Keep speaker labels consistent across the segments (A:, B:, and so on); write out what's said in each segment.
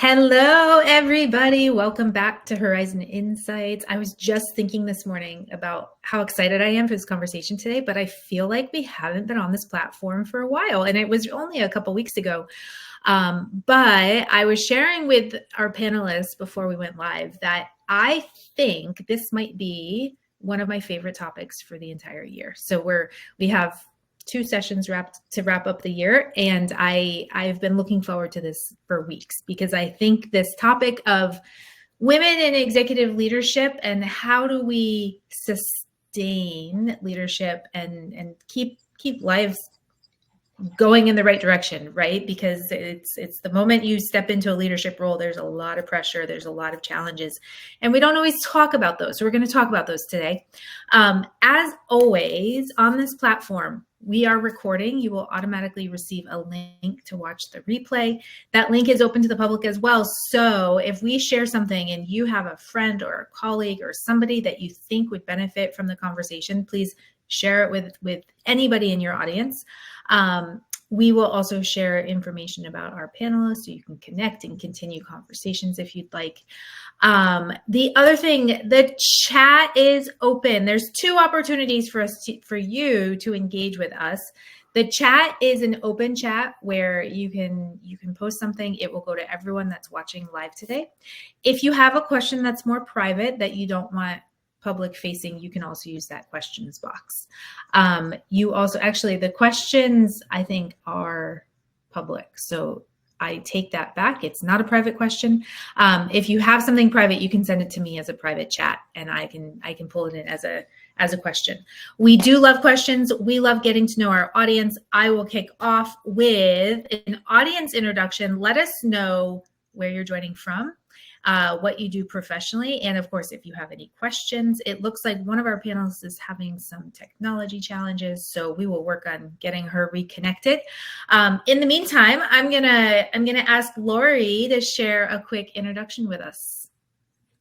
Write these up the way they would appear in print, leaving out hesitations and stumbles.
A: Hello, everybody. Welcome back to HERizon Insights. I was just thinking this morning about how excited I am for this conversation today, but I feel like we haven't been on this platform for a while, and it was only a couple weeks ago. But I was sharing with our panelists before we went live that I think this might be one of my favorite topics for the entire year. So we have 2 sessions to wrap up the year. And I've been looking forward to this for weeks because I think this topic of women in executive leadership and how do we sustain leadership and keep lives going in the right direction, right? Because it's the moment you step into a leadership role, there's a lot of pressure, there's a lot of challenges, and we don't always talk about those. So we're going to talk about those today. As always, on this platform, we are recording. You will automatically receive a link to watch the replay. That link is open to the public as well. So if we share something and you have a friend or a colleague or somebody that you think would benefit from the conversation, please share it with anybody in your audience. We will also share information about our panelists so you can connect and continue conversations if you'd like. The other thing, the chat is open. There's 2 opportunities for you to engage with us. The chat is an open chat where you can post something. It will go to everyone that's watching live today. If you have a question that's more private that you don't want public facing, you can also use that questions box. You also, actually, the questions I think are public. So I take that back. It's not a private question. If you have something private, you can send it to me as a private chat and I can pull it in as a question. We do love questions. We love getting to know our audience. I will kick off with an audience introduction. Let us know where you're joining from, what you do professionally, and of course, if you have any questions. It looks like one of our panelists is having some technology challenges, so we will work on getting her reconnected. In the meantime, I'm gonna ask Lori to share a quick introduction with us.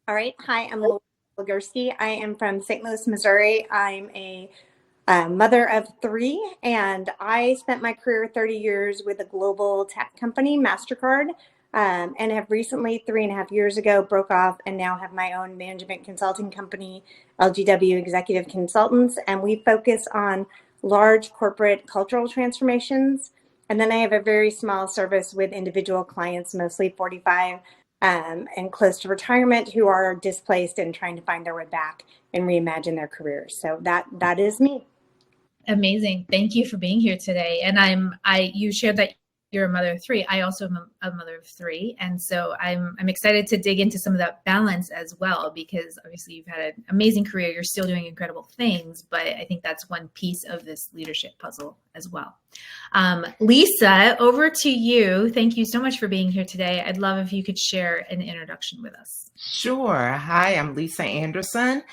B: All right. Hi, I'm Lori Ligursky. I am from St. Louis, Missouri. I'm a mother of 3, and I spent my career 30 years with a global tech company, MasterCard. And have recently, 3.5 years ago, broke off and now have my own management consulting company, LGW Executive Consultants, and we focus on large corporate cultural transformations. And then I have a very small service with individual clients, mostly 45 and close to retirement, who are displaced and trying to find their way back and reimagine their careers. So that is me.
A: Amazing. Thank you for being here today. And you shared that you're a mother of 3. I also am a mother of 3. And so I'm excited to dig into some of that balance as well, because obviously you've had an amazing career. You're still doing incredible things, but I think that's one piece of this leadership puzzle as well. Lisa, over to you. Thank you so much for being here today. I'd love if you could share an introduction with us.
C: Sure. Hi, I'm Lisa Anderson.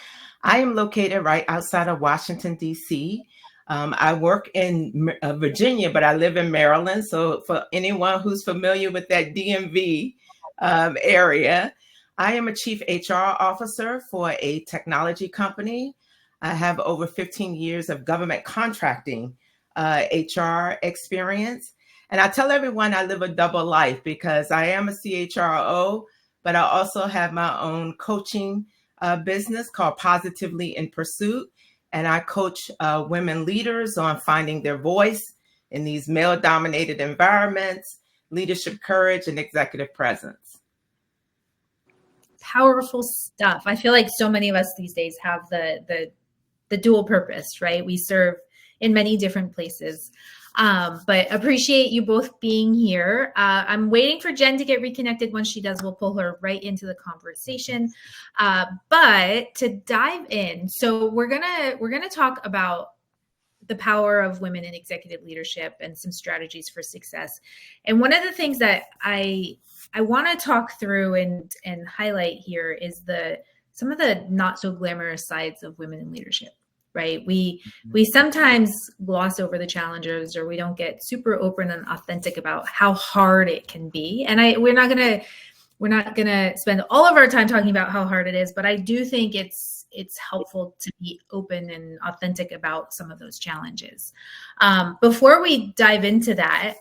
C: I am located right outside of Washington, D.C. I work in Virginia, but I live in Maryland. So for anyone who's familiar with that DMV area, I am a chief HR officer for a technology company. I have over 15 years of government contracting HR experience. And I tell everyone I live a double life because I am a CHRO, but I also have my own coaching business called Positively in Pursuit. And I coach women leaders on finding their voice in these male-dominated environments, leadership courage, and executive presence.
A: Powerful stuff. I feel like so many of us these days have the dual purpose, right? We serve in many different places. But appreciate you both being here. I'm waiting for Jen to get reconnected. Once she does, we'll pull her right into the conversation. But to dive in, so we're gonna talk about the power of women in executive leadership and some strategies for success. And one of the things that I want to talk through and highlight here is some of the not so glamorous sides of women in leadership. Right. We sometimes gloss over the challenges, or we don't get super open and authentic about how hard it can be. And we're not gonna spend all of our time talking about how hard it is, but I do think it's helpful to be open and authentic about some of those challenges. Before we dive into that,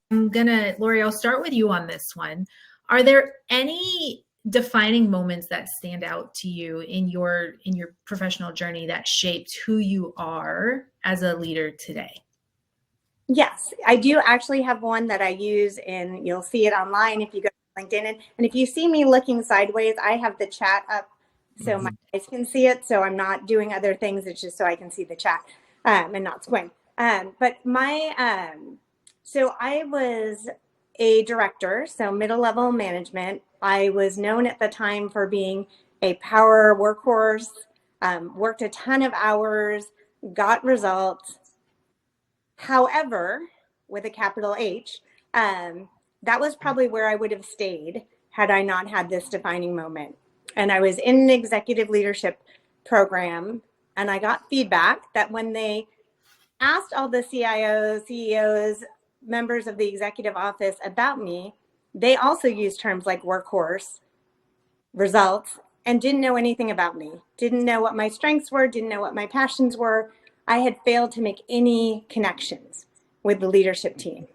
A: Lori, I'll start with you on this one. Are there any defining moments that stand out to you in your professional journey that shaped who you are as a leader today?
B: Yes, I do actually have one that I use, and you'll see it online if you go to LinkedIn. And if you see me looking sideways, I have the chat up so my eyes can see it. So I'm not doing other things. It's just so I can see the chat and not squint. So I was a director, so middle level management. I was known at the time for being a power workhorse, worked a ton of hours, got results. However, with a capital H, that was probably where I would have stayed had I not had this defining moment. And I was in an executive leadership program, and I got feedback that when they asked all the CIOs, CEOs, members of the executive office about me, they also used terms like workhorse, results, and didn't know anything about me, didn't know what my strengths were, didn't know what my passions were. I had failed to make any connections with the leadership team.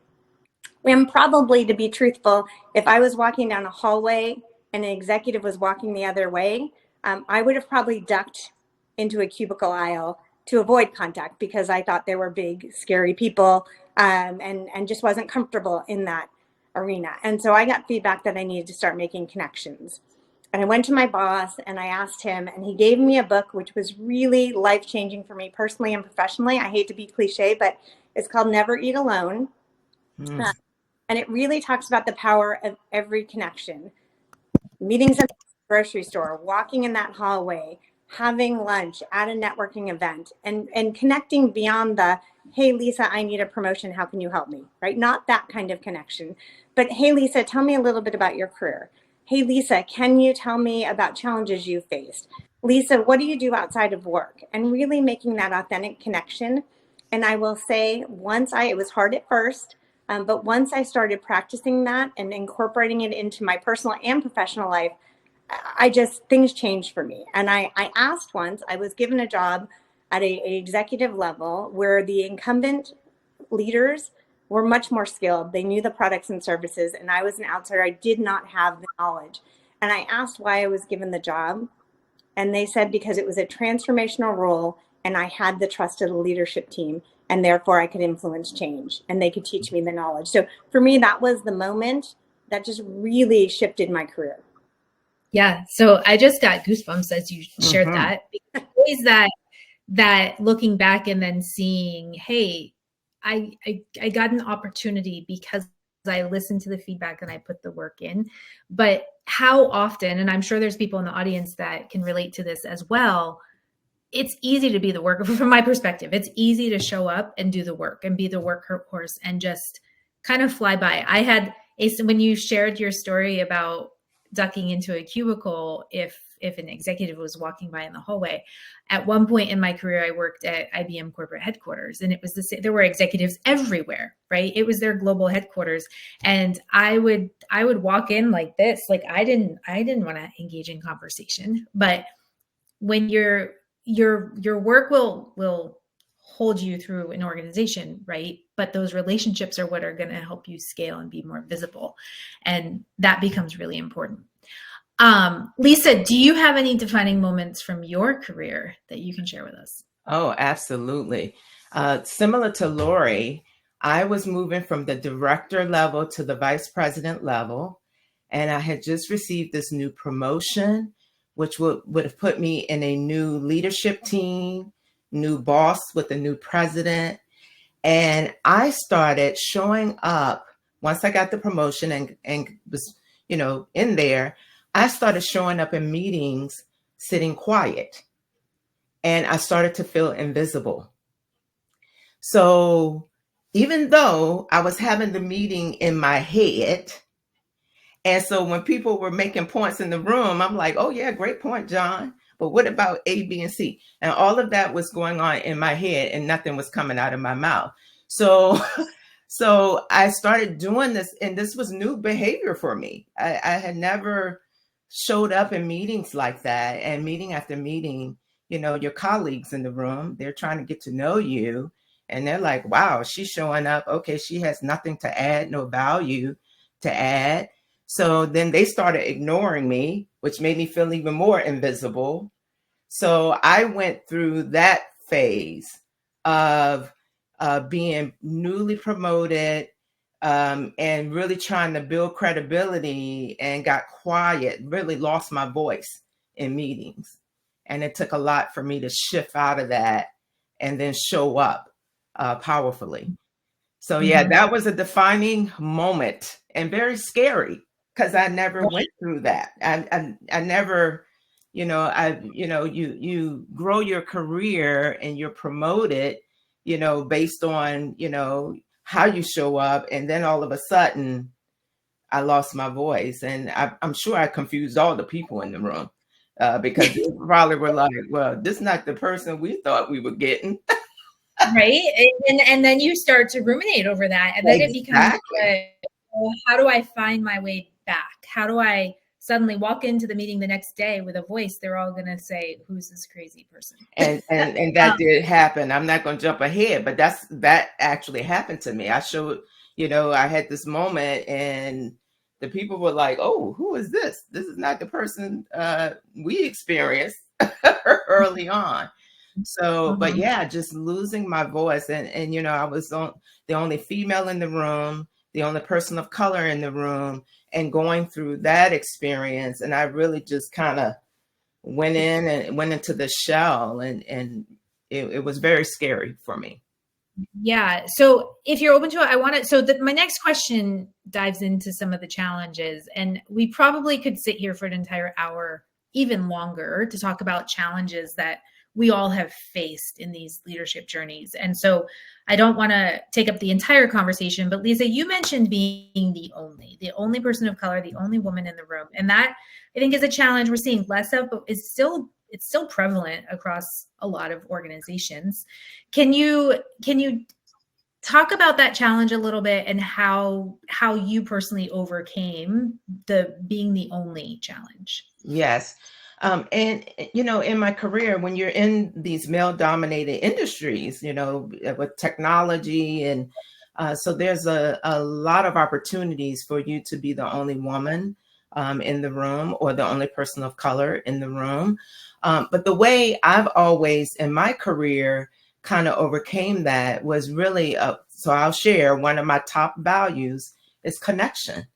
B: And probably, to be truthful, if I was walking down a hallway and an executive was walking the other way, I would have probably ducked into a cubicle aisle to avoid contact because I thought they were big, scary people and just wasn't comfortable in that arena. And so I got feedback that I needed to start making connections. And I went to my boss and I asked him, and he gave me a book which was really life-changing for me personally and professionally. I hate to be cliche, but it's called Never Eat Alone. And it really talks about the power of every connection. Meetings at the grocery store, walking in that hallway, having lunch at a networking event, and connecting beyond the, hey, Lisa, I need a promotion. How can you help me? Right? Not that kind of connection. But, hey, Lisa, tell me a little bit about your career. Hey, Lisa, can you tell me about challenges you faced? Lisa, what do you do outside of work? And really making that authentic connection. And I will say, it was hard at first, but once I started practicing that and incorporating it into my personal and professional life, things changed for me. And I asked once, I was given a job at an executive level where the incumbent leaders were much more skilled. They knew the products and services, and I was an outsider. I did not have the knowledge. And I asked why I was given the job. And they said because it was a transformational role and I had the trust of the leadership team, and therefore I could influence change and they could teach me the knowledge. So for me, that was the moment that just really shifted my career.
A: Yeah. So I just got goosebumps as you shared that. Because always that looking back and then seeing, hey, I got an opportunity because I listened to the feedback and I put the work in. But how often, and I'm sure there's people in the audience that can relate to this as well, it's easy to be the worker. From my perspective, it's easy to show up and do the work and be the workhorse and just kind of fly by. When you shared your story about ducking into a cubicle if an executive was walking by in the hallway. At one point in my career, I worked at IBM corporate headquarters, and it was there were executives everywhere, right? It was their global headquarters. And I would walk in like this, like I didn't want to engage in conversation, but when your work will hold you through an organization, right? But those relationships are what are going to help you scale and be more visible. And that becomes really important. Lisa, do you have any defining moments from your career that you can share with us?
C: Oh, absolutely. Similar to Lori, I was moving from the director level to the vice president level. And I had just received this new promotion, which would have put me in a new leadership team, new boss with a new president. And I started showing up once I got the promotion and was, in there. I started showing up in meetings, sitting quiet, and I started to feel invisible. So even though I was having the meeting in my head, and so when people were making points in the room, I'm like, oh yeah, great point, John. But what about A, B, and C? And all of that was going on in my head and nothing was coming out of my mouth. So I started doing this, and this was new behavior for me. I had never showed up in meetings like that, and meeting after meeting, your colleagues in the room, they're trying to get to know you. And they're like, wow, she's showing up. Okay, she has nothing to add, no value to add. So then they started ignoring me, which made me feel even more invisible. So I went through that phase of being newly promoted, and really trying to build credibility, and got quiet, really lost my voice in meetings. And it took a lot for me to shift out of that and then show up powerfully. So yeah,
A: Mhm.
C: that was a defining moment and very scary because I never went through that. I never, you grow your career and you're promoted, based on, how you show up, and then all of a sudden I lost my voice, and I'm sure I confused all the people in the room, because they probably were like, "Well, this is not the person we thought we were getting."
A: Right. And then you start to ruminate over that. And then it becomes,
C: Exactly.
A: well, how do I find my way back? How do I suddenly walk into the meeting the next day with a voice? They're all going to say, who's this crazy person?
C: And that did happen. I'm not going to jump ahead, but that actually happened to me. I showed, I had this moment, and the people were like, "Oh, who is this? This is not the person we experienced early on." So, but
A: Uh-huh.
C: yeah, just losing my voice, and I was the only female in the room, the only person of color in the room, and going through that experience, and I really just kind of went into the shell, and it was very scary for me.
A: Yeah. So if you're open to it, I want to. So my next question dives into some of the challenges, and we probably could sit here for an entire hour, even longer, to talk about challenges that we all have faced in these leadership journeys. And so I don't want to take up the entire conversation, but Lisa, you mentioned being the only person of color, the only woman in the room, and that I think is a challenge we're seeing less of, but it's still prevalent across a lot of organizations. Can you talk about that challenge a little bit and how you personally overcame the being the only challenge?
C: Yes. And in my career, when you're in these male dominated industries, with technology, and so there's a lot of opportunities for you to be the only woman in the room, or the only person of color in the room. But the way I've always in my career kind of overcame that was really, so I'll share, one of my top values is connection.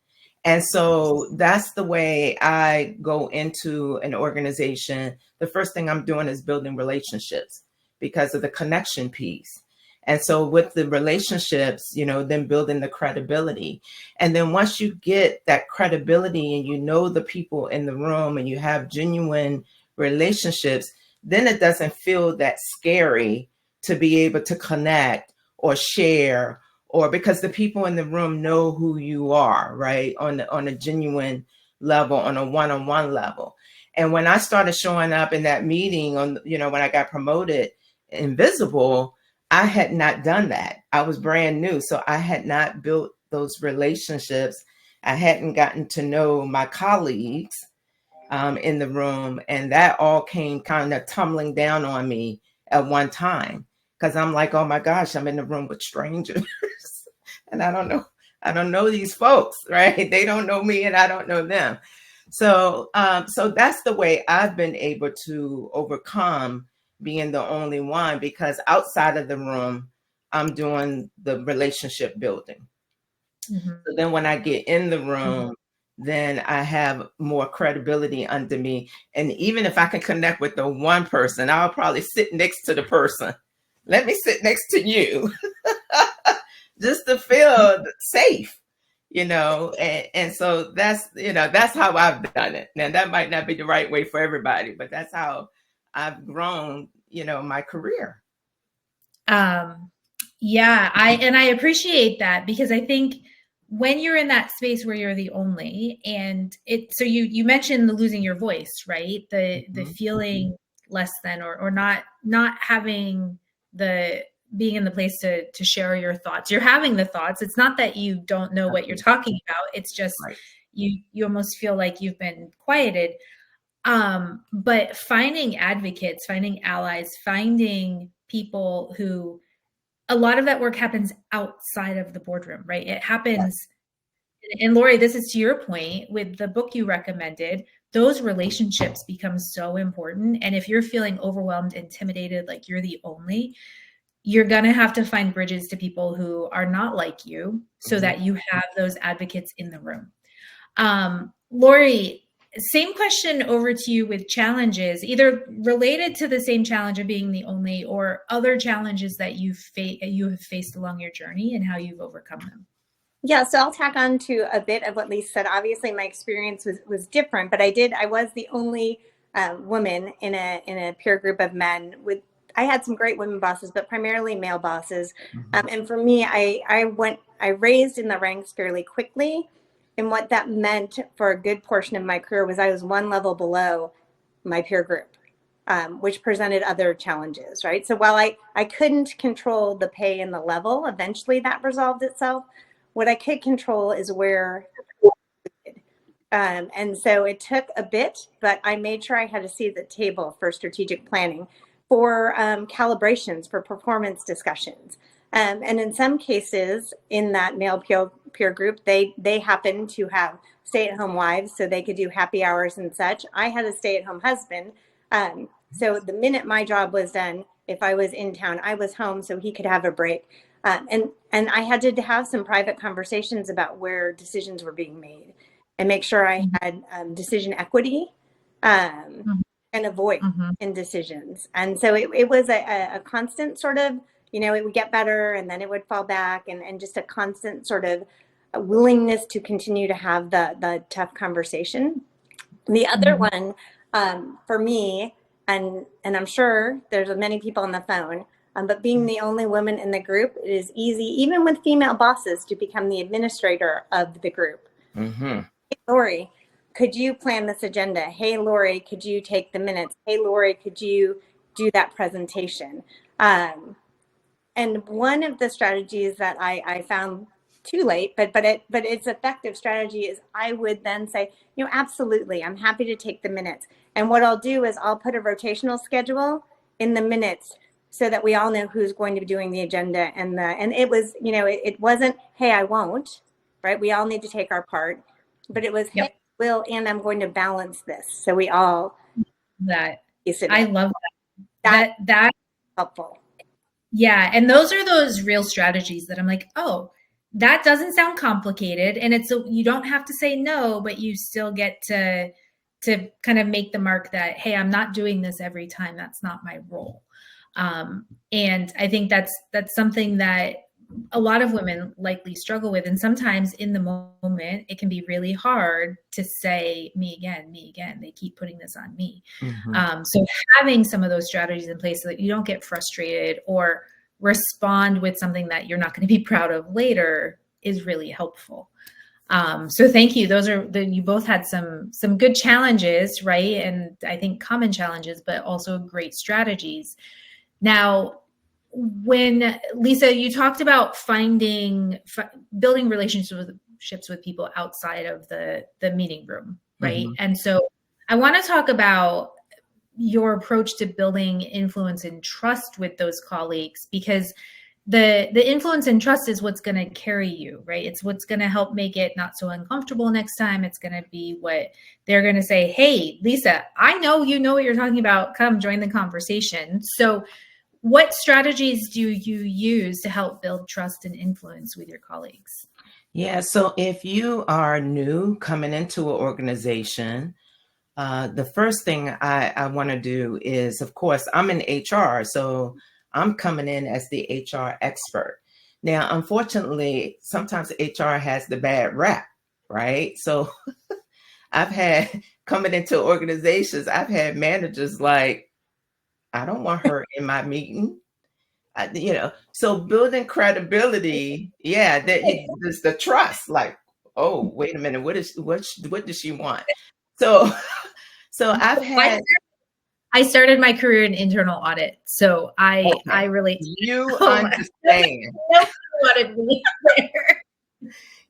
C: And so that's the way I go into an organization. The first thing I'm doing is building relationships because of the connection piece. And so with the relationships, then building the credibility. And then once you get that credibility and you know the people in the room and you have genuine relationships, then it doesn't feel that scary to be able to connect or share, or because the people in the room know who you are, right? On a genuine level, on a one-on-one level. And when I started showing up in that meeting when I got promoted invisible, I had not done that. I was brand new. So I had not built those relationships. I hadn't gotten to know my colleagues in the room. And that all came kind of tumbling down on me at one time. Because I'm like, oh my gosh, I'm in the room with strangers. And I don't know these folks, right? They don't know me and I don't know them. So that's the way I've been able to overcome being the only one, because outside of the room, I'm doing the relationship building.
A: Mhm.
C: So then when I get in the room, then I have more credibility under me. And even if I can connect with the one person, I'll probably sit next to the person. Let me sit next to you just to feel safe, and so that's how I've done it. Now that might not be the right way for everybody, but that's how I've grown, my career.
A: Um, yeah, I appreciate that, because I think when you're in that space where you're the only, and so you mentioned the losing your voice, right? The
C: Mhm.
A: feeling less than, or not having the being in the place to share your thoughts. You're having the thoughts. It's not that you don't know what you're
C: Absolutely.
A: talking about. It's just
C: Right.
A: you almost feel like you've been quieted. But finding advocates, finding allies, finding people who, a lot of that work happens outside of the boardroom, right? It
C: Yes.
A: happens And Lori, this is to your point with the book you recommended. Those relationships become so important. And if you're feeling overwhelmed, intimidated, like you're the only, you're going to have to find bridges to people who are not like you so that you have those advocates in the room. Lori, same question over to you with challenges, either related to the same challenge of being the only or other challenges that you have faced along your journey and how you've overcome them.
B: Yeah, so I'll tack on to a bit of what Lisa said. Obviously, my experience was different, but I was the only woman in a peer group of men. I had some great women bosses, but primarily male bosses. And for me, I raised in the ranks fairly quickly. And what that meant for a good portion of my career was I was one level below my peer group, which presented other challenges, right? So while I couldn't control the pay and the level, eventually that resolved itself. What I could control is where, and so it took a bit, but I made sure I had a seat at the table for strategic planning, for calibrations, for performance discussions. And in some cases, in that male peer group, they happen to have stay-at-home wives, so they could do happy hours and such. I had a stay-at-home husband, so the minute my job was done, if I was in town, I was home so he could have a break. And I had to have some private conversations about where decisions were being made and make sure I had decision equity and a voice in decisions. And so it was a constant sort of, it would get better and then it would fall back, and just a constant sort of willingness to continue to have the tough conversation. The other one for me, and I'm sure there's many people on the phone, but being the only woman in the group, it is easy, even with female bosses, to become the administrator of the group. Hey, Lori, could you plan this agenda? Hey, Lori, could you take the minutes? Hey, Lori, could you do that presentation? And one of the strategies that I found too late, but it's effective strategy is I would then say, absolutely, I'm happy to take the minutes. And what I'll do is I'll put a rotational schedule in the minutes so that we all know who's going to be doing the agenda. And it was, it wasn't, hey, I won't, right? We all need to take our part, but it was, hey, I will, and I'm going to balance this. So we all.
A: I love that. That's
B: helpful.
A: Yeah. And those are those real strategies that I'm like, oh, that doesn't sound complicated. And you don't have to say no, but you still get to kind of make the mark that, hey, I'm not doing this every time. That's not my role. And I think that's something that a lot of women likely struggle with. And sometimes in the moment, it can be really hard to say, me again, me again. They keep putting this on me. So having some of those strategies in place so that you don't get frustrated or respond with something that you're not going to be proud of later is really helpful. So thank you. You both had some good challenges, right? And I think common challenges, but also great strategies. Now, when Lisa, you talked about building relationships with people outside of the meeting room, right? And so I want to talk about your approach to building influence and trust with those colleagues, because the influence and trust is what's going to carry you, right? It's what's going to help make it not so uncomfortable next time. It's going to be what they're going to say, hey, Lisa, I know you know what you're talking about. Come join the conversation. So what strategies do you use to help build trust and influence with your colleagues?
C: Yeah, so if you are new coming into an organization, the first thing I want to do is, of course, I'm in HR, so I'm coming in as the HR expert. Now, unfortunately, sometimes HR has the bad rap, right? So coming into organizations, I've had managers like, I don't want her in my meeting. So building credibility, there's the trust, like, oh, wait a minute, what does she want? So
A: I started my career in internal audit, so I relate.
C: You understand.
A: Wanted me there.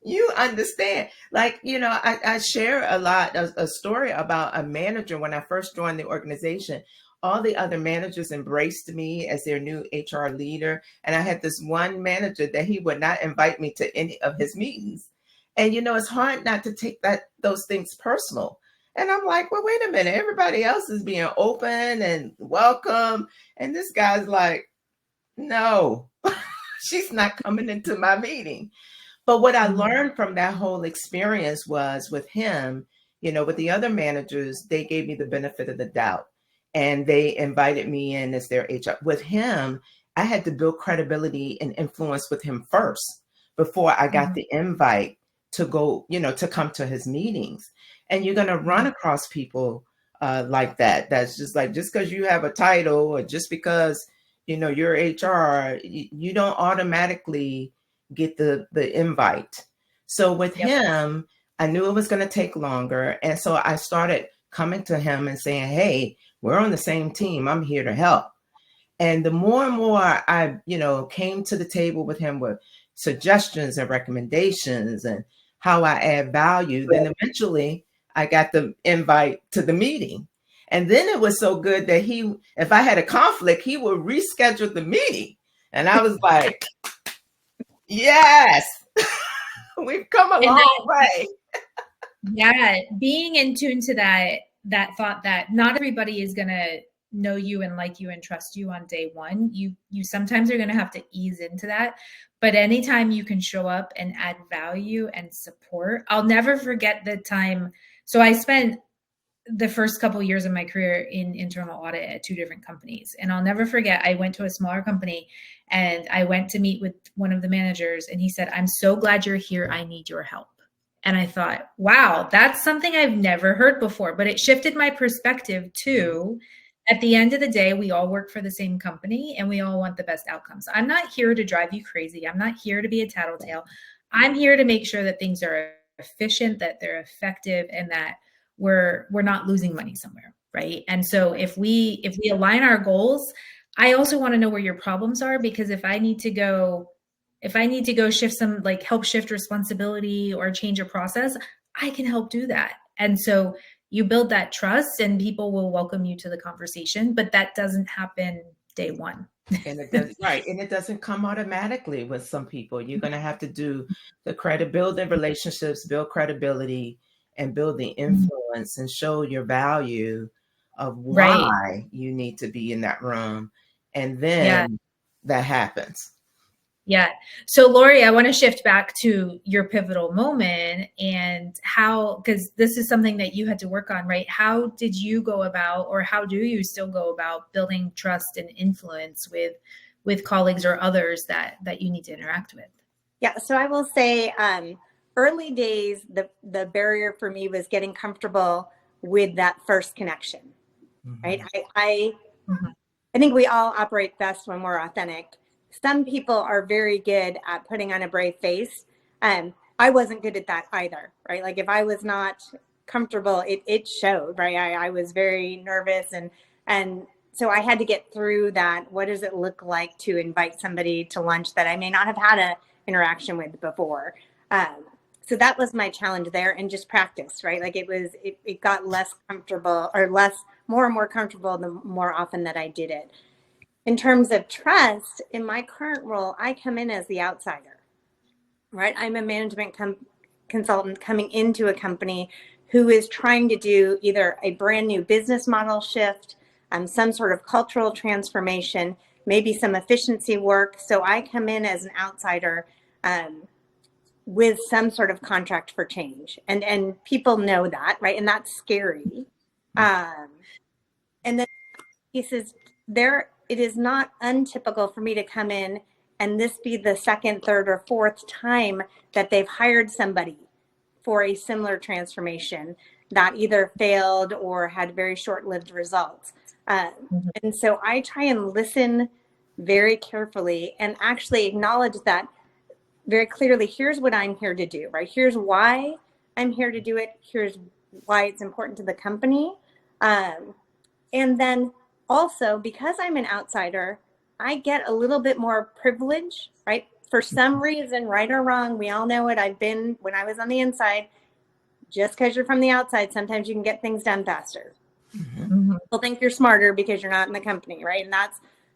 C: You understand. Like, I share a story about a manager when I first joined the organization. All the other managers embraced me as their new HR leader. And I had this one manager that he would not invite me to any of his meetings. And, it's hard not to take those things personal. And I'm like, well, wait a minute. Everybody else is being open and welcome. And this guy's like, no, she's not coming into my meeting. But what I learned from that whole experience was with him, with the other managers, they gave me the benefit of the doubt and they invited me in as their HR. With him, I had to build credibility and influence with him first before I got the invite to go, to come to his meetings. And you're going to run across people like that. That's just like, just because you have a title or just because, you're HR, you don't automatically get the invite. So with him, I knew it was going to take longer. And so I started coming to him and saying, hey, we're on the same team. I'm here to help. And the more and more I, came to the table with him with suggestions and recommendations and how I add value, then eventually I got the invite to the meeting. And then it was so good that if I had a conflict, he would reschedule the meeting. And I was like, yes, we've come a long way.
A: Yeah, being in tune to that thought that not everybody is going to know you and like you and trust you on day one. You sometimes are going to have to ease into that. But anytime you can show up and add value and support, I'll never forget the time. So I spent the first couple of years of my career in internal audit at 2 different companies. And I'll never forget, I went to a smaller company and I went to meet with one of the managers and he said, I'm so glad you're here. I need your help. And I thought, wow, that's something I've never heard before, but it shifted my perspective too. At the end of the day, we all work for the same company and we all want the best outcomes. I'm not here to drive you crazy. I'm not here to be a tattletale. I'm here to make sure that things are efficient, that they're effective, and that we're not losing money somewhere, right? And so if we align our goals, I also want to know where your problems are, because if I need to go shift some, like help shift responsibility or change a process, I can help do that. And so you build that trust and people will welcome you to the conversation, but that doesn't happen day one.
C: And it does, right. And it doesn't come automatically with some people. You're going to have to do build the relationships, build credibility, and build the influence and show your value of why you need to be in that room. And then that happens.
A: Yeah. So Lori, I want to shift back to your pivotal moment and how, because this is something that you had to work on, right? How did you go about, or how do you still go about building trust and influence with colleagues or others that you need to interact with?
B: Yeah. So I will say, early days, the barrier for me was getting comfortable with that first connection, right? I think we all operate best when we're authentic. Some people are very good at putting on a brave face. I wasn't good at that either, right? Like if I was not comfortable, it showed, right? I was very nervous and so I had to get through that. What does it look like to invite somebody to lunch that I may not have had an interaction with before? So that was my challenge there, and just practice, right? Like it got less comfortable, or more and more comfortable the more often that I did it. In terms of trust, in my current role, I come in as the outsider, right? I'm a management consultant coming into a company who is trying to do either a brand new business model shift, some sort of cultural transformation, maybe some efficiency work. So I come in as an outsider with some sort of contract for change. And people know that, right? And that's scary. And then pieces there, it is not untypical for me to come in and this be the second, third, or fourth time that they've hired somebody for a similar transformation that either failed or had very short-lived results. And so I try and listen very carefully and actually acknowledge that very clearly. Here's what I'm here to do, right? Here's why I'm here to do it. Here's why it's important to the company. And then also, because I'm an outsider, I get a little bit more privilege, right? For some reason, right or wrong, we all know it. I've been, when I was on the inside, just because you're from the outside, sometimes you can get things done faster. People think you're smarter because you're not in the company, right? And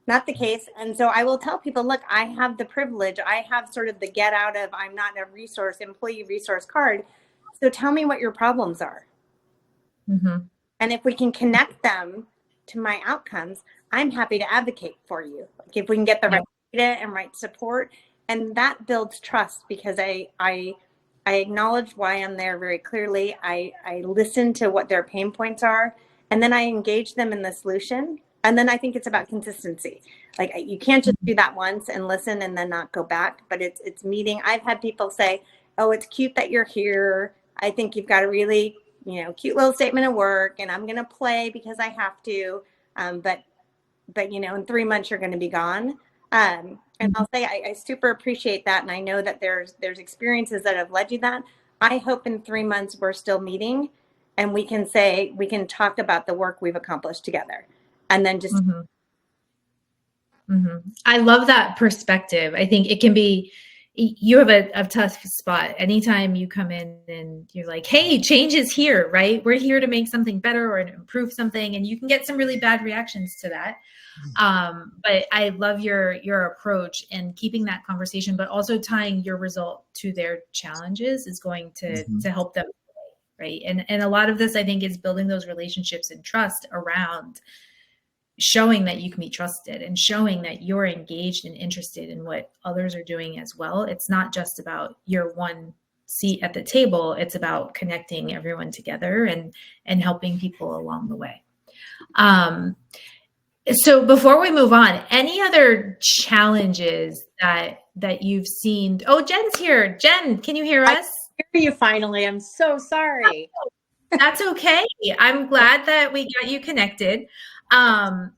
B: not the case. And so I will tell people, look, I have the privilege. I have sort of the get out of I'm not a resource, employee resource card. So tell me what your problems are.
A: Mm-hmm.
B: And if we can connect them to my outcomes, I'm happy to advocate for you. Like if we can get the right data and right support, and that builds trust because I acknowledge why I'm there very clearly. I listen to what their pain points are, and then I engage them in the solution. And then I think it's about consistency. Like you can't just do that once and listen and then not go back, but it's meeting. I've had people say, "Oh, it's cute that you're here. I think you've got a really, cute little statement of work, and I'm going to play because I have to. But in 3 months you're going to be gone." And I'll say I super appreciate that, and I know that there's experiences that have led you that. I hope in 3 months we're still meeting, and we can talk about the work we've accomplished together, and then just.
A: Mm-hmm. Mm-hmm. I love that perspective. I think it can be, you have a tough spot anytime you come in and you're like, hey, change is here, right? We're here to make something better or improve something. And you can get some really bad reactions to that. But I love your approach and keeping that conversation, but also tying your result to their challenges is going to help them. Right. And a lot of this, I think, is building those relationships and trust around showing that you can be trusted and showing that you're engaged and interested in what others are doing as well. It's not just about your one seat at the table. It's about connecting everyone together and helping people along the way. So before we move on, any other challenges that you've seen? Oh, Jen's here. Jen, can you hear us?
D: I hear you finally. I'm so sorry.
A: That's okay. I'm glad that we got you connected. I'm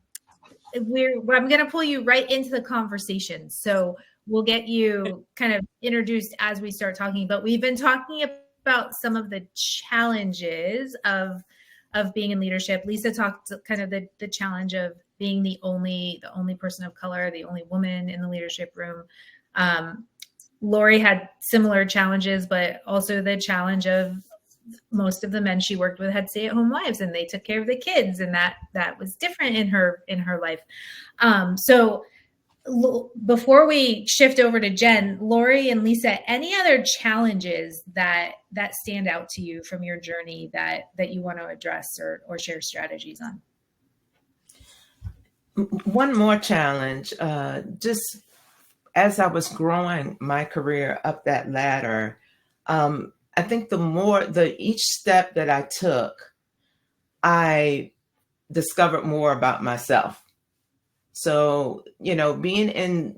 A: going to pull you right into the conversation. So we'll get you kind of introduced as we start talking, but we've been talking about some of the challenges of being in leadership. Lisa talked kind of the challenge of being the only person of color, the only woman in the leadership room. Lori had similar challenges, but also the challenge of most of the men she worked with had stay-at-home wives and they took care of the kids, and that was different in her life. So before we shift over to Jen, Lori and Lisa, any other challenges that stand out to you from your journey that you want to address or share strategies on?
C: One more challenge, just as I was growing my career up that ladder, I think each step that I took, I discovered more about myself. So, being in,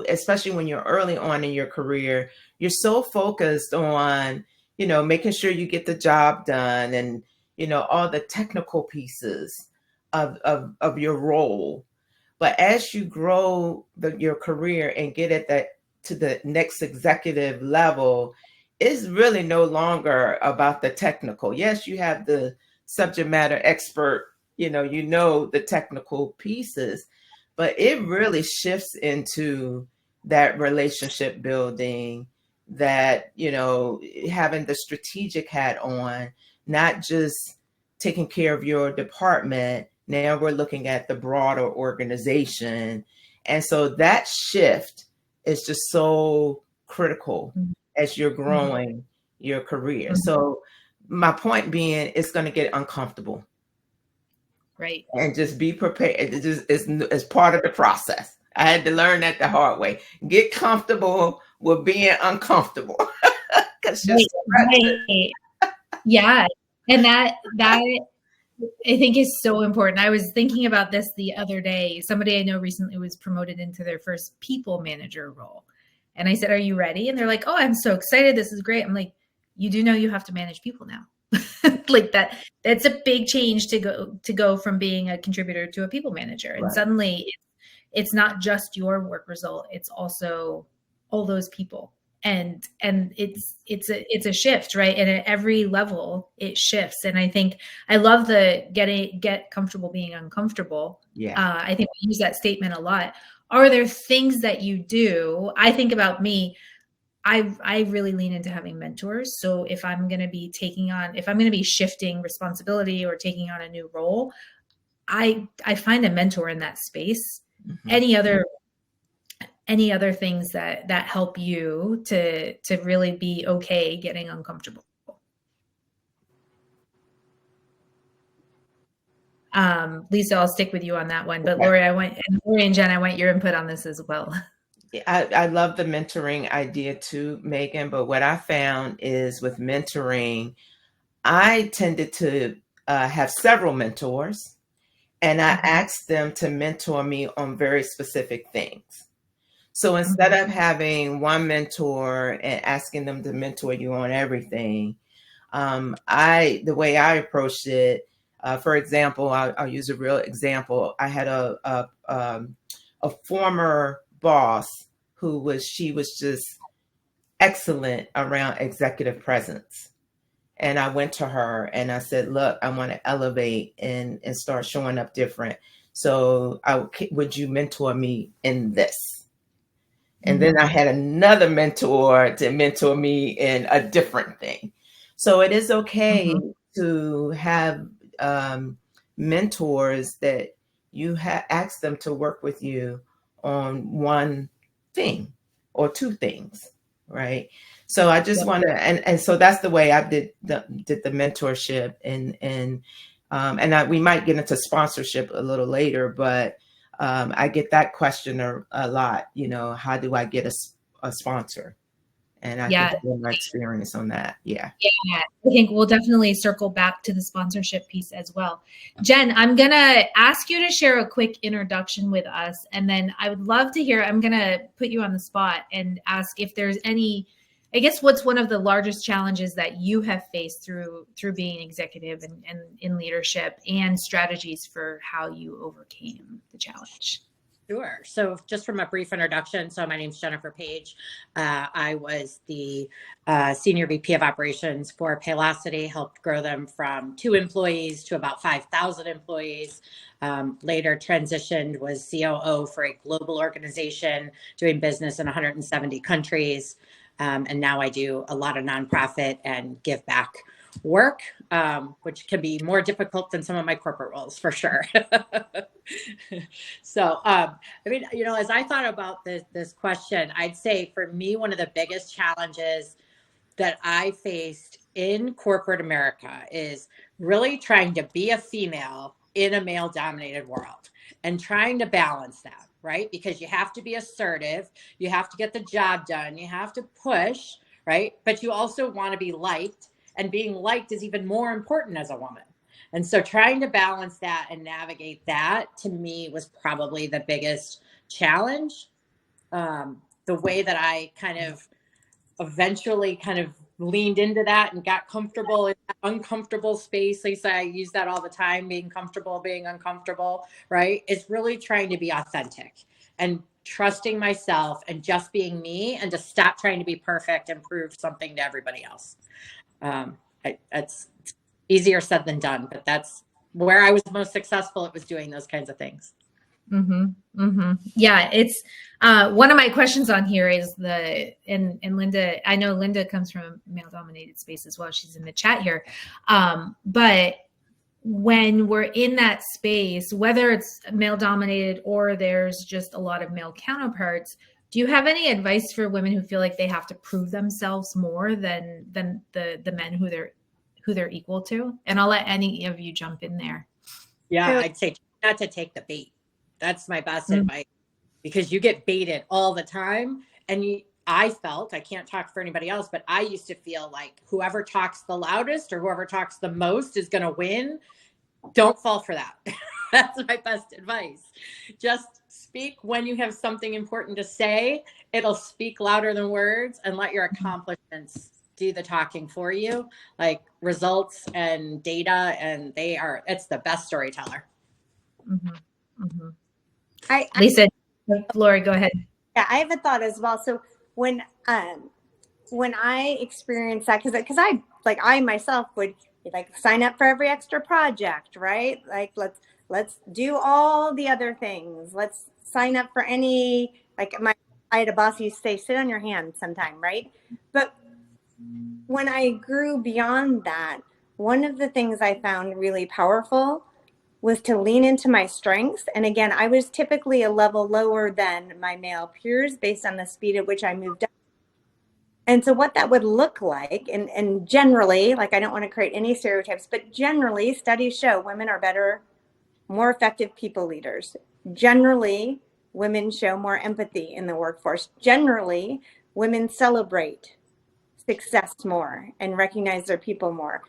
C: especially when you're early on in your career, you're so focused on, making sure you get the job done and, all the technical pieces of your role. But as you grow your career and get to the next executive level, it's really no longer about the technical. Yes, you have the subject matter expert, the technical pieces, but it really shifts into that relationship building, that, having the strategic hat on, not just taking care of your department. Now we're looking at the broader organization. And so that shift is just so critical as you're growing your career. So my point being, it's going to get uncomfortable.
A: Right.
C: And just be prepared. It's part of the process. I had to learn that the hard way. Get comfortable with being uncomfortable.
A: Right. Yeah. And that I think is so important. I was thinking about this the other day. Somebody I know recently was promoted into their first people manager role. And I said, "Are you ready?" And they're like, "Oh, I'm so excited. This is great." I'm like, "You do know you have to manage people now." Like that's a big change to go from being a contributor to a people manager. And suddenly it's not just your work result. It's also all those people. And it's a shift, right? And at every level it shifts. And I think I love the get comfortable being uncomfortable.
C: Yeah.
A: I think we use that statement a lot. Are there things that you do? I think about me, I really lean into having mentors. So if I'm going to be shifting responsibility or taking on a new role, I find a mentor in that space any other things that help you to really be okay getting uncomfortable? Lisa, I'll stick with you on that one, but Lori and Jen, I want your input on this as well.
C: I love the mentoring idea too, Megan, but what I found is with mentoring, I tended to have several mentors, and I asked them to mentor me on very specific things. So instead of having one mentor and asking them to mentor you on everything, the way I approached it, for example, I'll use a real example. I had a former boss she was just excellent around executive presence. And I went to her and I said, look, I want to elevate and start showing up different. So would you mentor me in this? And then I had another mentor to mentor me in a different thing. So it is okay to have mentors that you ask them to work with you on one thing or two things, right? So I just want to, and so that's the way I did the mentorship, and we might get into sponsorship a little later, but I get that question a lot. How do I get a sponsor? And I can share my experience on that. Yeah.
A: I think we'll definitely circle back to the sponsorship piece as well. Jen, I'm going to ask you to share a quick introduction with us. And then I would love to hear, I'm going to put you on the spot and ask if there's any, I guess, what's one of the largest challenges that you have faced through being executive and in leadership, and strategies for how you overcame the challenge.
D: Sure. So just from a brief introduction, so my name is Jennifer Page. I was the Senior VP of Operations for Paylocity, helped grow them from 2 employees to about 5,000 employees. Later transitioned, was COO for a global organization doing business in 170 countries. And now I do a lot of nonprofit and give back work, which can be more difficult than some of my corporate roles, for sure. So, I mean, as I thought about this question, I'd say for me, one of the biggest challenges that I faced in corporate America is really trying to be a female in a male-dominated world and trying to balance that, right? Because you have to be assertive, you have to get the job done, you have to push, right? But you also want to be liked, and being liked is even more important as a woman. And so trying to balance that and navigate that, to me, was probably the biggest challenge. The way that I kind of eventually kind of leaned into that and got comfortable in that uncomfortable space. Lisa, I use that all the time, being comfortable, being uncomfortable, right? It's really trying to be authentic and trusting myself and just being me, and to stop trying to be perfect and prove something to everybody else. It's easier said than done, but that's where I was most successful. It was doing those kinds of things.
A: Yeah, it's one of my questions on here is and Linda, I know Linda comes from a male-dominated space as well. She's in the chat here. But when we're in that space, whether it's male-dominated or there's just a lot of male counterparts, do you have any advice for women who feel like they have to prove themselves more than the men who they're equal to? And I'll let any of you jump in there.
D: Yeah, I'd say not to take the bait. That's my best advice, because you get baited all the time. And I can't talk for anybody else, but I used to feel like whoever talks the loudest or whoever talks the most is going to win. Don't fall for that. That's my best advice. Just speak when you have something important to say. It'll speak louder than words, and let your accomplishments do the talking for you, like results and data. And it's the best storyteller.
A: Lisa, Lori, go ahead.
B: Yeah, I have a thought as well. So when I experienced that, because I myself would sign up for every extra project, right? Like let's do all the other things. Let's sign up for any, I had a boss who used to say, sit on your hands sometime, right? But when I grew beyond that, one of the things I found really powerful was to lean into my strengths. And again, I was typically a level lower than my male peers based on the speed at which I moved up. And so what that would look like, and generally, like I don't want to create any stereotypes, but generally studies show women are better, more effective people leaders. Generally, women show more empathy in the workforce. Generally, women celebrate success more and recognize their people more.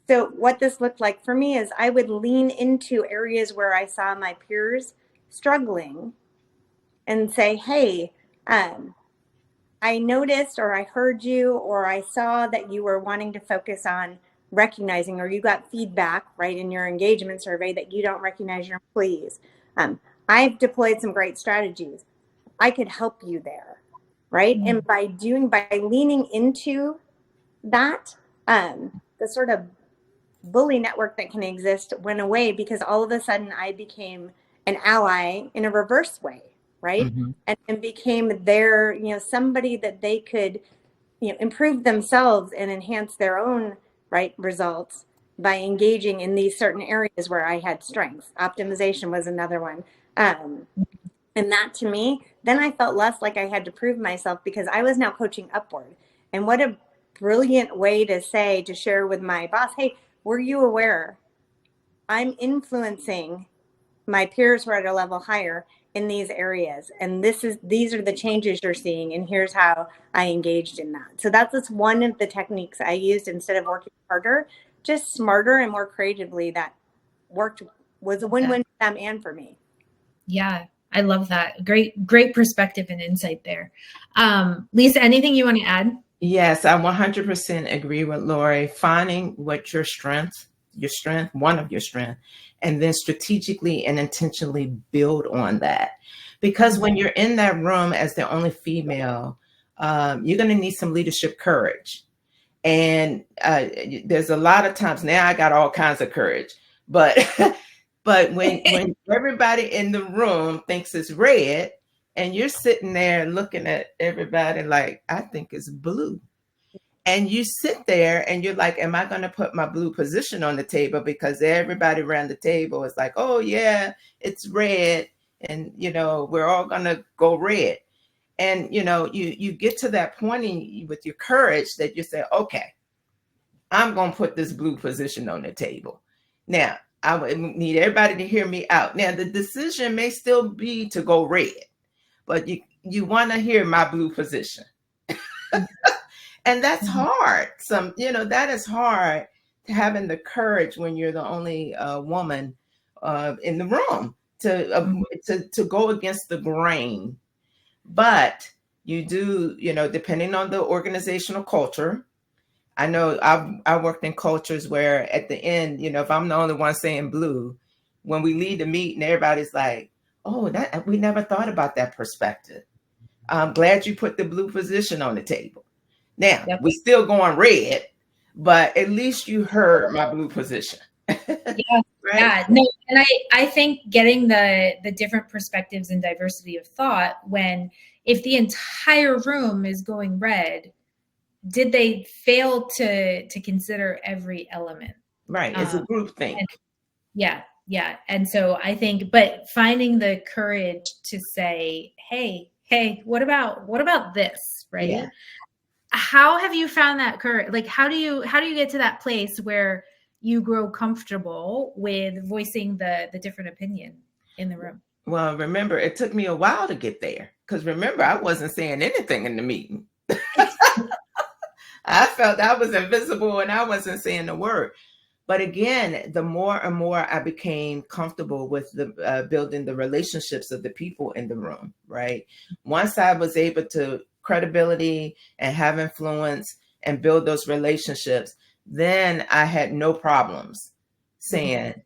B: So what this looked like for me is I would lean into areas where I saw my peers struggling and say, hey, I noticed or I heard you or I saw that you were wanting to focus on recognizing, or you got feedback, right, in your engagement survey that you don't recognize your employees. I've deployed some great strategies. I could help you there, right? And by leaning into that, the sort of bully network that can exist went away because all of a sudden I became an ally in a reverse way, right?
C: Mm-hmm.
B: And became their, somebody that they could, improve themselves and enhance their own right results by engaging in these certain areas where I had strengths. Optimization was another one. And that to me, then I felt less like I had to prove myself because I was now coaching upward. And what a brilliant way to share with my boss, hey, were you aware I'm influencing my peers who are at a level higher in these areas, and these are the changes you're seeing, and here's how I engaged in that. So that's just one of the techniques I used instead of working harder, just smarter and more creatively. That was a win-win for them and for me.
A: Yeah, I love that. Great perspective and insight there. Lisa, anything you want to add?
C: Yes, I 100% agree with Lori. Finding what your strength, one of your strengths, and then strategically and intentionally build on that. Because when you're in that room as the only female, you're going to need some leadership courage. And there's a lot of times now I got all kinds of courage, but but when everybody in the room thinks it's red, and you're sitting there looking at everybody like, I think it's blue. And you sit there and you're like, am I going to put my blue position on the table? Because everybody around the table is like, oh, yeah, it's red. And, we're all going to go red. And, you get to that point with your courage that you say, okay, I'm going to put this blue position on the table. Now, I would need everybody to hear me out. Now, the decision may still be to go red, but you want to hear my blue position. And that's hard. That is hard, having the courage when you're the only woman in the room to go against the grain. But you do, depending on the organizational culture. I know I worked in cultures where at the end, if I'm the only one saying blue, when we leave the meeting, everybody's like, oh, that we never thought about that perspective. I'm glad you put the blue position on the table. Now, we're still going red, but at least you heard my blue position.
A: Yeah.
C: Right?
A: Yeah. No, and I think getting the different perspectives and diversity of thought, if the entire room is going red, did they fail to consider every element?
C: Right. It's a group think.
A: Yeah. And so I think, but finding the courage to say, hey, what about this? Right.
C: Yeah.
A: How have you found that courage? Like, how do you get to that place where you grow comfortable with voicing the different opinion in the room?
C: Well, remember, it took me a while to get there, because remember, I wasn't saying anything in the meeting. I felt I was invisible and I wasn't saying a word. But again, the more and more I became comfortable with the building the relationships of the people in the room, right? Once I was able to credibility and have influence and build those relationships, then I had no problems saying,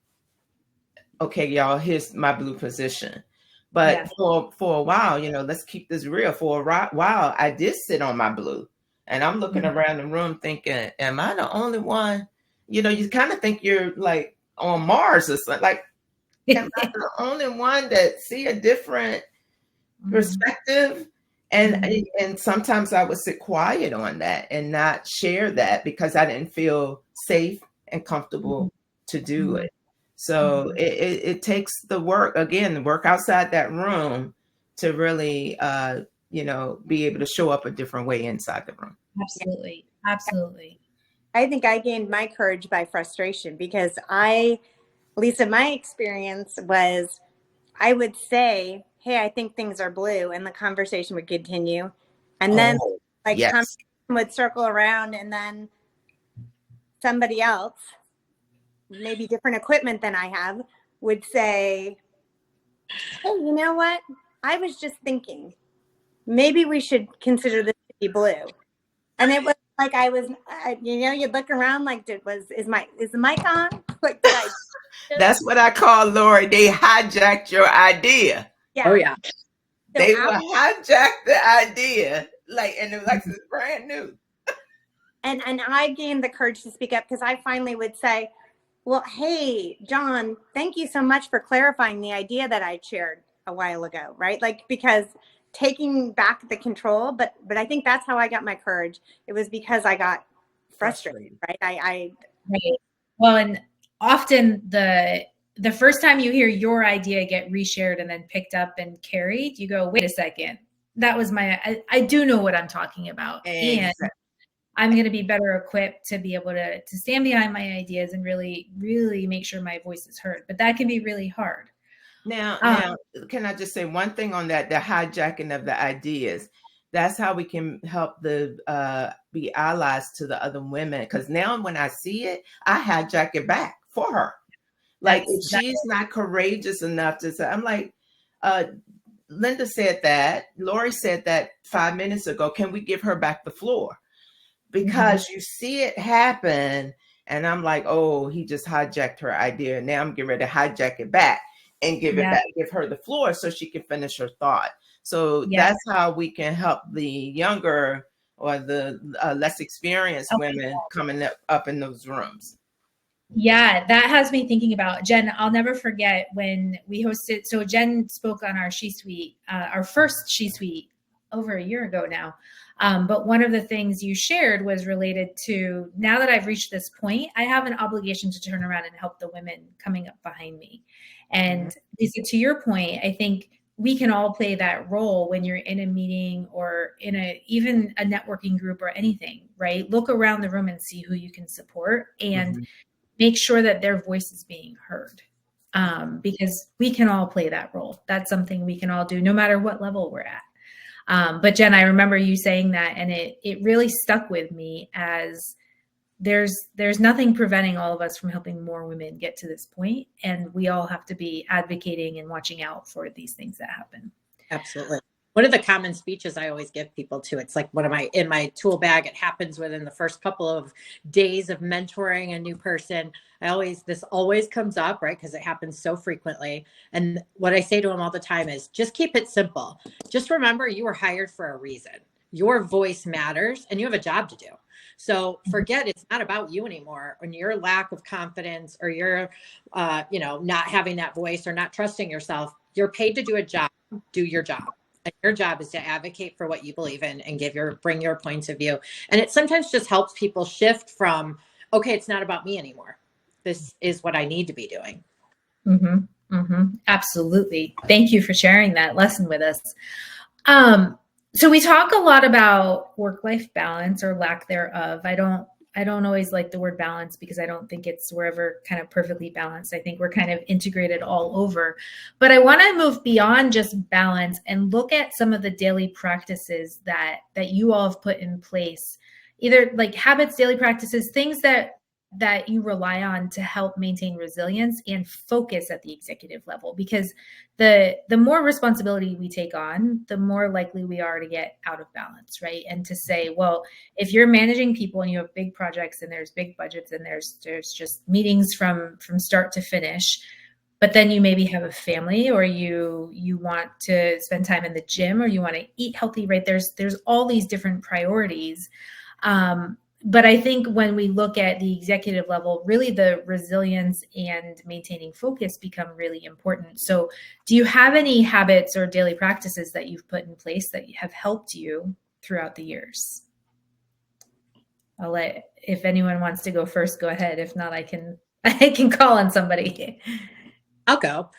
C: okay, y'all, here's my blue position. But for a while, let's keep this real. For a while, I did sit on my blue. And I'm looking around the room thinking, am I the only one? You kind of think you're like on Mars or something. Like, am I the only one that see a different perspective? And sometimes I would sit quiet on that and not share that because I didn't feel safe and comfortable to do it. So it takes the work, again, the work outside that room to really, be able to show up a different way inside the room.
A: Absolutely. Absolutely.
B: I think I gained my courage by frustration because Lisa, my experience was I would say, hey, I think things are blue, and the conversation would continue. And then
C: Oh,
B: like
C: yes.
B: conversation would circle around, and then somebody else, maybe different equipment than I have, would say, hey, you know what? I was just thinking, maybe we should consider this to be blue. And it was like you'd look around like, is the mic on? Like, did I?
C: That's what I call, Lori, they hijacked your idea.
B: Yeah.
D: Oh yeah.
B: So
C: They will hijack the idea, and it was like it's brand new.
B: And I gained the courage to speak up because I finally would say, well, hey, John, thank you so much for clarifying the idea that I shared a while ago, right? Like, because taking back the control, but I think that's how I got my courage. It was because I got frustrated, right?
A: Right. Well, and often the first time you hear your idea get reshared and then picked up and carried, you go, wait a second, that was I do know what I'm talking about.
C: Exactly.
A: And I'm going to be better equipped to be able to stand behind my ideas and really, really make sure my voice is heard. But that can be really hard.
C: Now, can I just say one thing on that? The hijacking of the ideas. That's how we can help be allies to the other women. Because now, when I see it, I hijack it back for her. Like, if she's not courageous enough to say, I'm like, Linda said that, Lori said that 5 minutes ago. Can we give her back the floor? Because you see it happen, and I'm like, oh, he just hijacked her idea. Now I'm getting ready to hijack it back and give it back, give her the floor so she can finish her thought. So that's how we can help the younger or the less experienced women coming up in those rooms.
A: Yeah, that has me thinking about Jen. I'll never forget when we hosted. So Jen spoke on our She-Suite, our first She-Suite over a year ago now. But one of the things you shared was related to, now that I've reached this point, I have an obligation to turn around and help the women coming up behind me. And Lisa, to your point, I think we can all play that role when you're in a meeting or even a networking group or anything, right? Look around the room and see who you can support and make sure that their voice is being heard. Because we can all play that role. That's something we can all do no matter what level we're at. But Jen, I remember you saying that, and it really stuck with me as there's nothing preventing all of us from helping more women get to this point, and we all have to be advocating and watching out for these things that happen.
D: Absolutely. One of the common speeches I always give people too, it's like in my tool bag. It happens within the first couple of days of mentoring a new person. This always comes up, right? Because it happens so frequently. And what I say to them all the time is just keep it simple. Just remember you were hired for a reason. Your voice matters and you have a job to do. So forget it's not about you anymore, and your lack of confidence or your, not having that voice or not trusting yourself. You're paid to do a job, do your job. And your job is to advocate for what you believe in and bring your points of view. And it sometimes just helps people shift from, okay, it's not about me anymore. This is what I need to be doing.
A: Absolutely. Thank you for sharing that lesson with us. So we talk a lot about work-life balance or lack thereof. I don't always like the word balance because I don't think we're ever kind of perfectly balanced. I think we're kind of integrated all over. But I want to move beyond just balance and look at some of the daily practices that you all have put in place, either like habits, daily practices, things that you rely on to help maintain resilience and focus at the executive level. Because the more responsibility we take on, the more likely we are to get out of balance, right? And to say, well, if you're managing people and you have big projects and there's big budgets and there's just meetings from start to finish, but then you maybe have a family or you want to spend time in the gym or you want to eat healthy, right? There's all these different priorities. But I think when we look at the executive level, really the resilience and maintaining focus become really important. So do you have any habits or daily practices that you've put in place that have helped you throughout the years? If anyone wants to go first, go ahead. If not, I can I can call on somebody.
D: I'll go.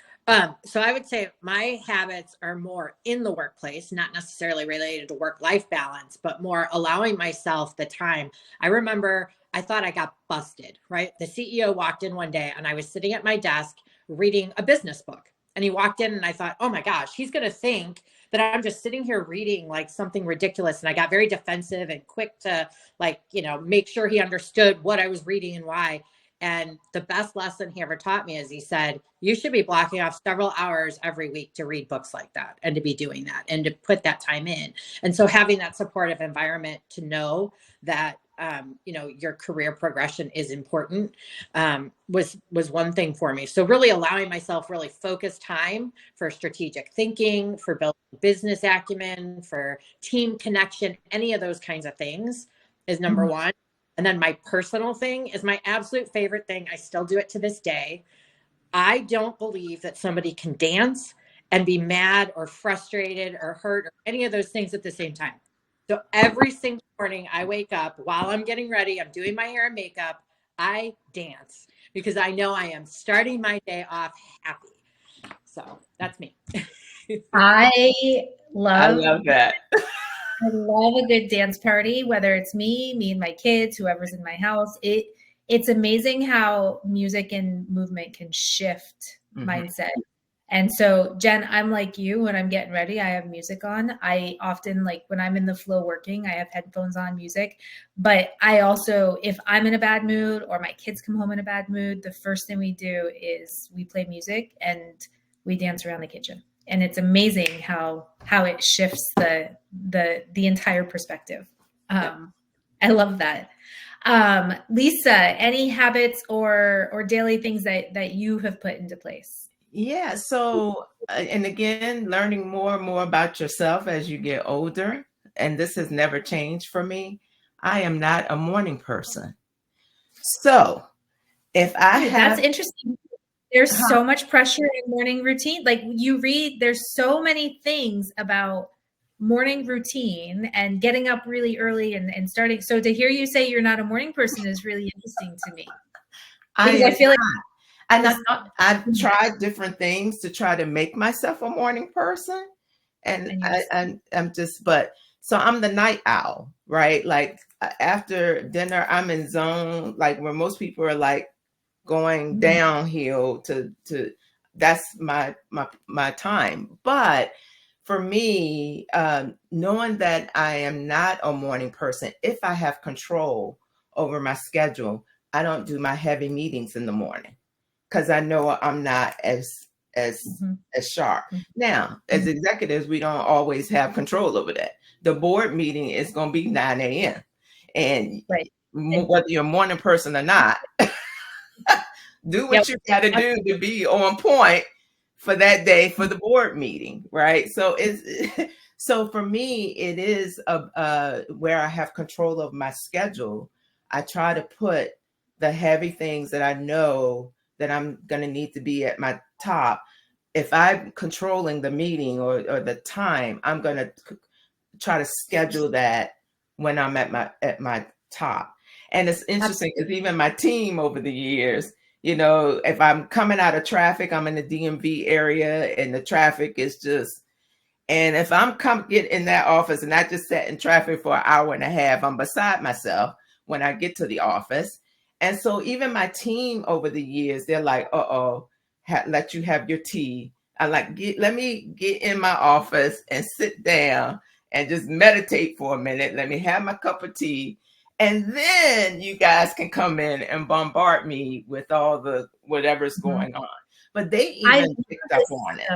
D: So I would say my habits are more in the workplace, not necessarily related to work-life balance, but more allowing myself the time. I remember I thought I got busted, right? The CEO walked in one day and I was sitting at my desk reading a business book. And he walked in and I thought, oh my gosh, he's going to think that I'm just sitting here reading like something ridiculous. And I got very defensive and quick to like, make sure he understood what I was reading and why. And the best lesson he ever taught me is he said, you should be blocking off several hours every week to read books like that and to be doing that and to put that time in. And so having that supportive environment to know that, your career progression is important was one thing for me. So really allowing myself really focused time for strategic thinking, for building business acumen, for team connection, any of those kinds of things is number one. And then my personal thing is my absolute favorite thing. I still do it to this day. I don't believe that somebody can dance and be mad or frustrated or hurt or any of those things at the same time. So every single morning I wake up while I'm getting ready, I'm doing my hair and makeup, I dance because I know I am starting my day off happy. So that's me.
A: I love
C: that.
A: I love a good dance party, whether it's me and my kids, whoever's in my house. It's amazing how music and movement can shift mindset. And so, Jen, I'm like you. When I'm getting ready, I have music on. I often, like when I'm in the flow working, I have headphones on, music. But I also, if I'm in a bad mood or my kids come home in a bad mood, the first thing we do is we play music and we dance around the kitchen. And it's amazing how it shifts the entire perspective. I love that. Lisa, any habits or daily things that you have put into place?
C: Yeah. So, and again, learning more and more about yourself as you get older. And this has never changed for me. I am not a morning person. So if I have,
A: that's interesting. There's so much pressure in morning routine. Like you read, there's so many things about morning routine and getting up really early and starting. So to hear you say you're not a morning person is really interesting to me. Because I feel like,
C: and I've tried different things to try to make myself a morning person. And I'm just, so I'm the night owl, right? Like after dinner, I'm in zone, like where most people are like going downhill to that's my time. But for me, knowing that I am not a morning person, if I have control over my schedule, I don't do my heavy meetings in the morning because I know I'm not as sharp. Now, as executives, we don't always have control over that. The board meeting is going to be 9 a.m. And whether you're a morning person or not, do what you got to do to be on point for that day for the board meeting, right? So so for me, it is where I have control of my schedule. I try to put the heavy things that I know that I'm going to need to be at my top. If I'm controlling the meeting or the time, I'm going to try to schedule that when I'm at my top. And it's interesting because even my team over the years, if I'm coming out of traffic, I'm in the DMV area and the traffic is just, and if I'm get in that office and I just sat in traffic for an hour and a half, I'm beside myself when I get to the office. And so even my team over the years, they're like, let you have your tea. I'm like, let me get in my office and sit down and just meditate for a minute. Let me have my cup of tea. And then you guys can come in and bombard me with all the whatever's going on. But they even picked up on it.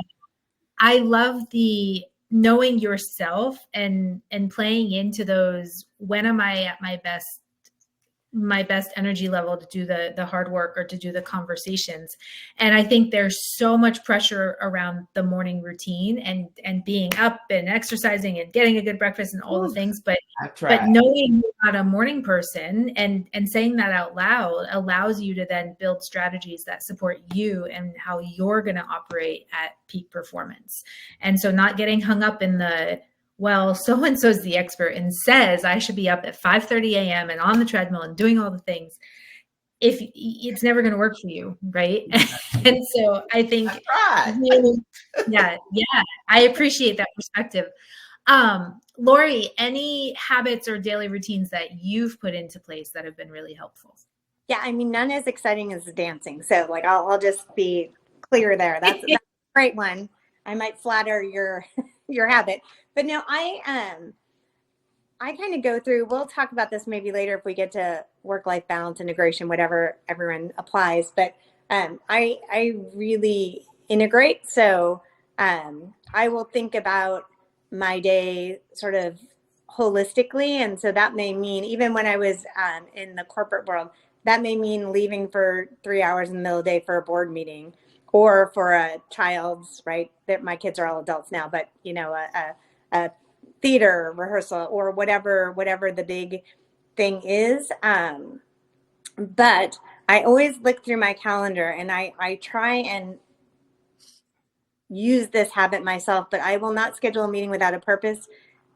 A: I love the knowing yourself and playing into those. When am I at my best energy level to do the hard work or to do the conversations? And I think there's so much pressure around the morning routine and being up and exercising and getting a good breakfast and all the things. But knowing you're not a morning person and saying that out loud allows you to then build strategies that support you and how you're going to operate at peak performance. And so not getting hung up in well, so-and-so's the expert and says I should be up at 5:30 a.m. and on the treadmill and doing all the things. if it's never going to work for you, right? And so I think
C: Right.
A: really, yeah, I appreciate that perspective. Lori, any habits or daily routines that you've put into place that have been really helpful?
B: Yeah, I mean, none as exciting as the dancing. So like, I'll just be clear there. That's a great one. I might flatter your your habit, but no, I kind of go through. We'll talk about this maybe later if we get to work-life balance, integration, whatever everyone applies. But I really integrate. So I will think about my day sort of holistically, and so that may mean even when I was in the corporate world, that may mean leaving for 3 hours in the middle of the day for a board meeting, or for a child's right. That my kids are all adults now, but you know, a theater rehearsal or whatever the big thing is. But I always look through my calendar, and I try and use this habit myself, but I will not schedule a meeting without a purpose,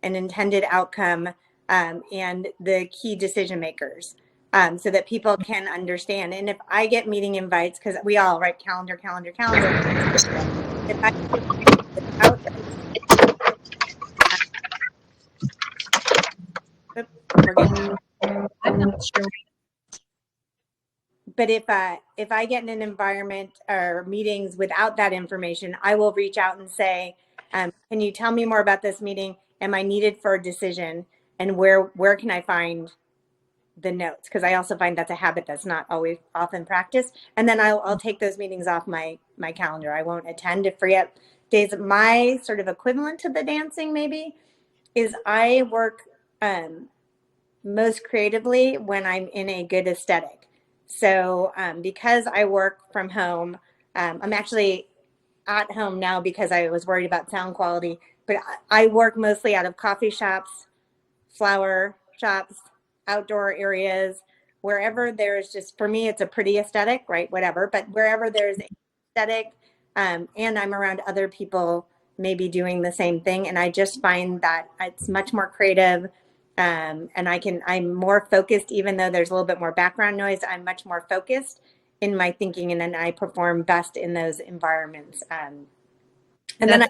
B: an intended outcome, and the key decision makers, so that people can understand. And if I get meeting invites, because we all write calendar, if I without we're getting,
A: I'm not sure.
B: but if I get in an environment or meetings without that information, I will reach out and say, can you tell me more about this meeting? Am I needed for a decision? And where can I find the notes? Because I also find that's a habit that's not always often practiced. And then I'll take those meetings off my calendar. I won't attend to free up days. My sort of equivalent to the dancing maybe is I work most creatively when I'm in a good aesthetic. So because I work from home, I'm actually at home now because I was worried about sound quality, but I work mostly out of coffee shops, flower shops, outdoor areas, wherever there's just, for me, it's a pretty aesthetic, right? Whatever, but wherever there's aesthetic, and I'm around other people maybe doing the same thing. And I just find that it's much more creative. And I'm more focused, even though there's a little bit more background noise. I'm much more focused in my thinking, and then I perform best in those environments. And then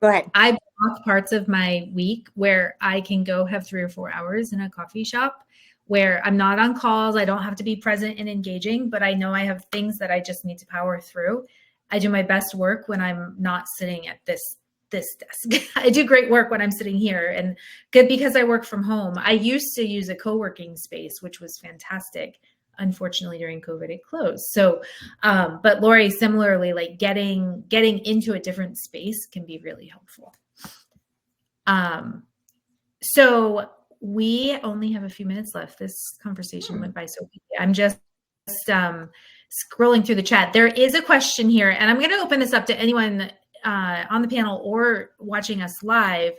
B: go ahead.
A: I block parts of my week where I can go have 3 or 4 hours in a coffee shop where I'm not on calls. I don't have to be present and engaging, but I know I have things that I just need to power through. I do my best work when I'm not sitting at this desk. I do great work when I'm sitting here, and good because I work from home. I used to use a co-working space, which was fantastic. Unfortunately, during COVID, it closed. So, but Lori, similarly, like getting into a different space can be really helpful. So we only have a few minutes left. This conversation went by so quickly. I'm just scrolling through the chat. There is a question here, and I'm going to open this up to anyone on the panel or watching us live.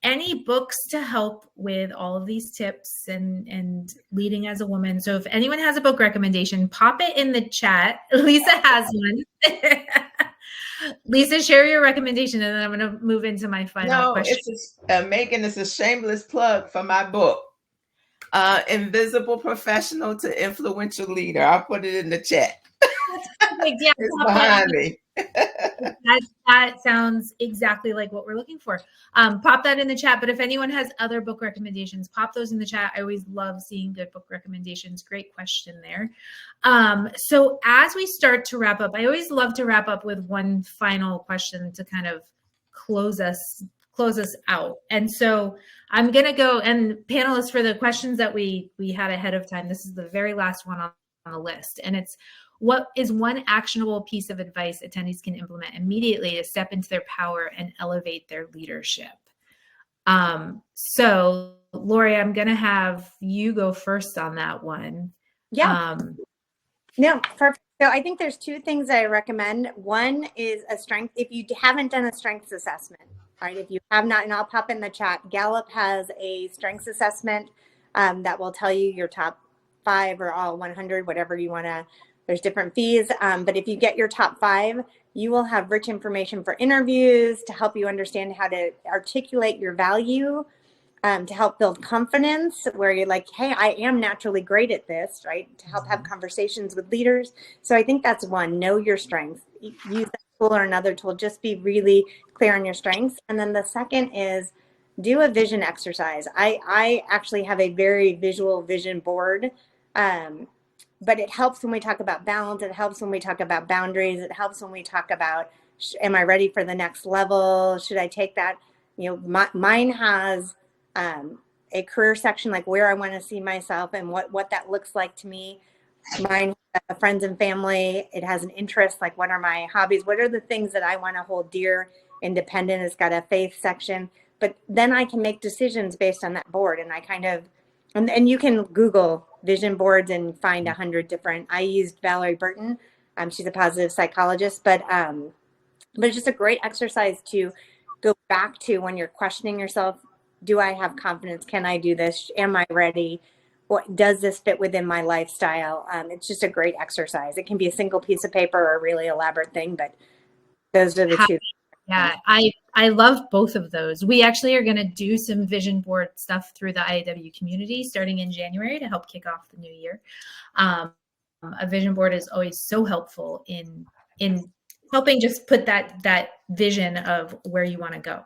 A: Any books to help with all of these tips and leading as a woman? So if anyone has a book recommendation, pop it in the chat. Lisa has one. Lisa, share your recommendation, and then I'm going to move into my final question.
C: Megan, it's a shameless plug for my book, Invisible Professional to Influential Leader. I'll put it in the chat.
A: Yeah,
C: it's behind me.
A: That sounds exactly like what we're looking for. Pop that in the chat. But if anyone has other book recommendations, pop those in the chat. I always love seeing good book recommendations. Great question there. So as we start to wrap up, I always love to wrap up with one final question to kind of close us out. And so I'm going to go, and panelists, for the questions that we had ahead of time, this is the very last one on the list. And it's, what is one actionable piece of advice attendees can implement immediately to step into their power and elevate their leadership? So Lori, I'm going to have you go first on that one.
B: Yeah. No, perfect. So I think there's two things I recommend. One is a strength. If you haven't done a strengths assessment, right? If you have not, and I'll pop in the chat, Gallup has a strengths assessment that will tell you your top 5 or all 100, whatever you want to. There's different fees, but if you get your top 5, you will have rich information for interviews to help you understand how to articulate your value. to help build confidence, where you're like, hey, I am naturally great at this, right? To help have conversations with leaders. So I think that's one, know your strengths. Use that tool or another tool, just be really clear on your strengths. And then the second is do a vision exercise. I actually have a very visual vision board. But it helps when we talk about balance. It helps when we talk about boundaries. It helps when we talk about, am I ready for the next level? Should I take that? Mine has a career section, like where I want to see myself and what that looks like to me. Mine has friends and family. It has an interest, like what are my hobbies? What are the things that I want to hold dear? Independent. It's got a faith section. But then I can make decisions based on that board. And I kind of, and you can Google vision boards and find 100 different. I used Valerie Burton. She's a positive psychologist, but it's just a great exercise to go back to when you're questioning yourself. Do I have confidence? Can I do this? Am I ready? What does this fit within my lifestyle? It's just a great exercise. It can be a single piece of paper or a really elaborate thing, but those are the two.
A: Yeah, I love both of those. We actually are going to do some vision board stuff through the IAW community starting in January to help kick off the new year. A vision board is always so helpful in helping just put that vision of where you want to go.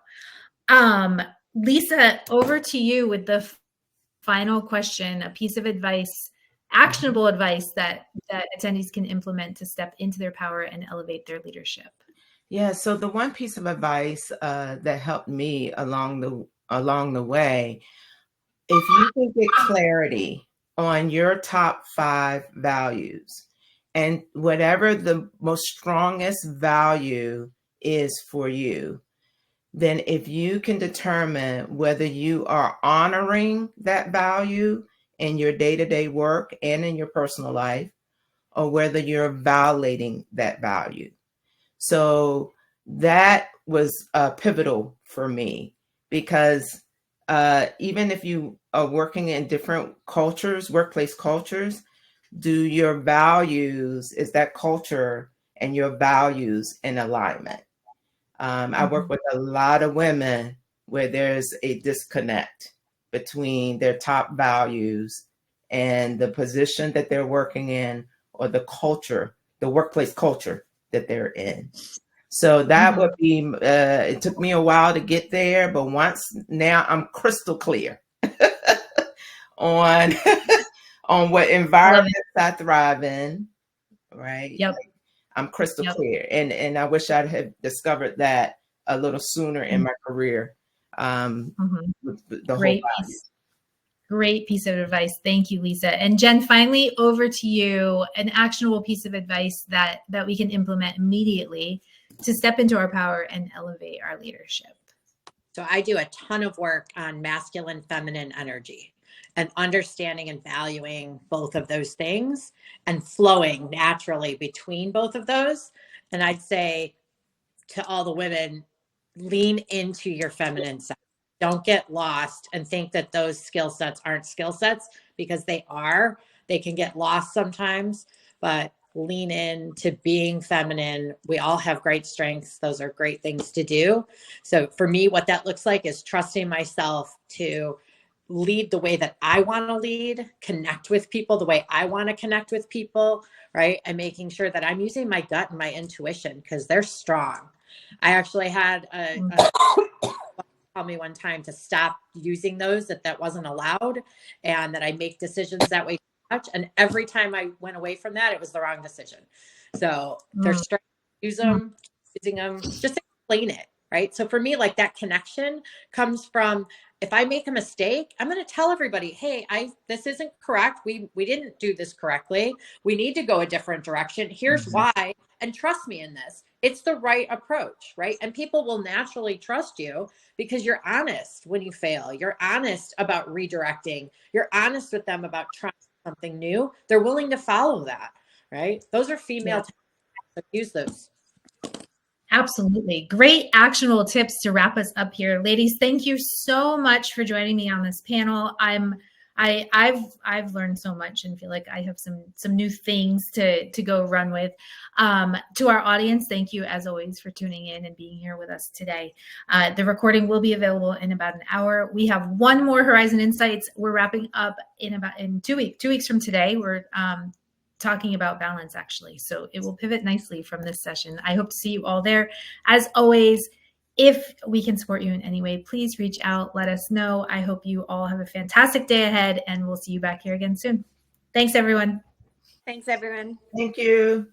A: Lisa, over to you with the final question, a piece of advice, actionable advice that attendees can implement to step into their power and elevate their leadership.
C: Yeah, so the one piece of advice that helped me along the way, if you can get clarity on your top 5 values and whatever the most strongest value is for you, then if you can determine whether you are honoring that value in your day-to-day work and in your personal life, or whether you're violating that value. So that was pivotal for me, because even if you are working in different cultures, workplace cultures, is that culture and your values in alignment? I work with a lot of women where there's a disconnect between their top values and the position that they're working in, or the culture, the workplace culture that they're in. So that would be, it took me a while to get there, but now I'm crystal clear on, on what environments I thrive in, right?
A: Yep.
C: I'm crystal clear. And I wish I'd have discovered that a little sooner in my career.
A: Great piece of advice. Thank you, Lisa. And Jen, finally, over to you, an actionable piece of advice that we can implement immediately to step into our power and elevate our leadership.
D: So I do a ton of work on masculine, feminine energy and understanding and valuing both of those things and flowing naturally between both of those. And I'd say to all the women, lean into your feminine side. Don't get lost and think that those skill sets aren't skill sets, because they are. They can get lost sometimes, but lean into being feminine. We all have great strengths. Those are great things to do. So for me, what that looks like is trusting myself to lead the way that I want to lead, connect with people the way I want to connect with people, right? And making sure that I'm using my gut and my intuition, because they're strong. I actually had a tell me one time to stop using those, that wasn't allowed, and that I make decisions that way too much. And every time I went away from that, it was the wrong decision. So they're strong. Using them, just explain it, right? So for me, like, that connection comes from, if I make a mistake, I'm going to tell everybody, hey, this isn't correct. We didn't do this correctly. We need to go a different direction. Here's why. And trust me in this. It's the right approach, right? And people will naturally trust you because you're honest when you fail. You're honest about redirecting. You're honest with them about trying something new. They're willing to follow that, right? Those are female. So use those.
A: Absolutely. Great actionable tips to wrap us up here. Ladies, thank you so much for joining me on this panel. I'm I've learned so much and feel like I have some new things to go run with. To our audience, thank you as always for tuning in and being here with us today. The recording will be available in about an hour. We have one more HERizon Insights. We're wrapping up in 2 weeks. 2 weeks from today, we're talking about balance, actually. So it will pivot nicely from this session. I hope to see you all there. As always, if we can support you in any way, please reach out, let us know. I hope you all have a fantastic day ahead, and we'll see you back here again soon. Thanks, everyone.
B: Thanks, everyone.
C: Thank you.